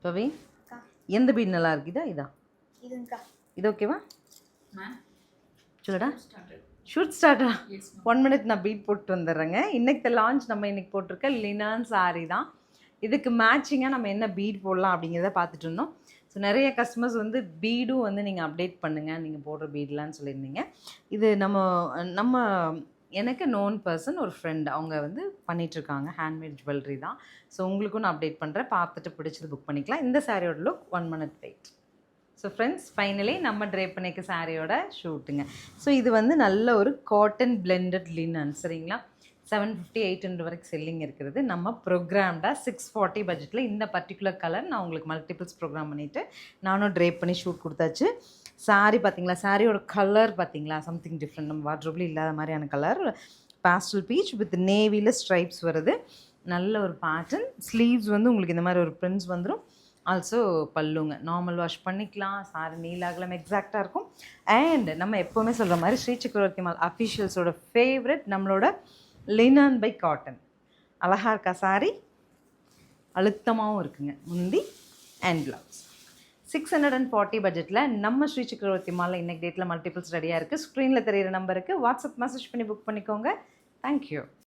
பவி எந்த பீட் நல்லா இருக்குதா இதா இது ஓகேவா சொல்லுடா ஷூட் ஸ்டார்டா 1 minute நான் பீட் போட்டு வந்துடுறேங்க. இன்னைக்கு லான்ச் நம்ம இன்னைக்கு போட்டிருக்க லினான் சாரீ தான். இதுக்கு மேட்சிங்காக நம்ம என்ன பீட் போடலாம் அப்படிங்கிறத பார்த்துட்டு இருந்தோம். ஸோ நிறைய கஸ்டமர்ஸ் வந்து பீடும் வந்து நீங்கள் அப்டேட் பண்ணுங்கள் நீங்கள் போடுற பீட்லான்னு சொல்லியிருந்தீங்க. இது நம்ம எனக்கு நோன் பர்சன் ஒரு ஃப்ரெண்ட் அவங்க வந்து பண்ணிகிட்ருக்காங்க, ஹேண்ட்மேட் ஜுவல்லரி தான். ஸோ உங்களுக்கும் நான் அப்டேட் பண்ணுறேன், பார்த்துட்டு பிடிச்சது புக் பண்ணிக்கலாம். இந்த சாரியோட look 1 minute wait. So friends finally நம்ம ட்ரேப் பண்ணிக்க சாரியோட ஷூட்டுங்க. ஸோ இது வந்து நல்ல ஒரு காட்டன் பிளெண்டட் லினன் சரிங்களா. 750 800 வரைக்கும் செல்லிங் இருக்கிறது. நம்ம ப்ரோக்ராம்டாக 640 பட்ஜெட்டில் இந்த பர்டிகுலர் கலர் நான் உங்களுக்கு மல்டிபிள்ஸ் ப்ரோக்ராம் பண்ணிவிட்டு நானும் ட்ரேப் பண்ணி ஷூட் கொடுத்தாச்சு. சாரீ பார்த்தீங்களா, சாரியோட கலர் பார்த்தீங்களா, சம்திங் டிஃப்ரெண்ட், நம்ம வார்ட்ரோப்ல இல்லாத மாதிரியான கலர். பாஸ்டல் பீச் வித் நேவியில் ஸ்ட்ரைப்ஸ் வருது. நல்ல ஒரு பேட்டர்ன். ஸ்லீவ்ஸ் வந்து உங்களுக்கு இந்த மாதிரி ஒரு பிரிண்ட்ஸ் வந்துடும். ஆல்சோ பல்லுங்க நார்மல் வாஷ் பண்ணிக்கலாம். சாரி நீலாகலாம் எக்ஸாக்டாக இருக்கும். அண்ட் நம்ம எப்போவுமே சொல்கிற மாதிரி ஸ்ரீ சக்கரவர்த்தி மால் அஃபிஷியல்ஸோட ஃபேவரட் நம்மளோட லினன் பை காட்டன். அழகாக இருக்கா சாரி, அழுத்தமாகவும் இருக்குங்க முந்தி அண்ட் ப்ளவுஸ். 640 பட்ஜெட்டில் நம்ம ஸ்ரீ சக்கரவர்த்தி மாலில் இன்னைக்கு டேட்டில் மல்டிபிள்ஸ் ரெடியாக இருக்குது. ஸ்க்ரீனில் தெரியிற நம்பருக்கு வாட்ஸ்அப் மெசேஜ் பண்ணி புக் பண்ணிக்கோங்க. தேங்க்யூ.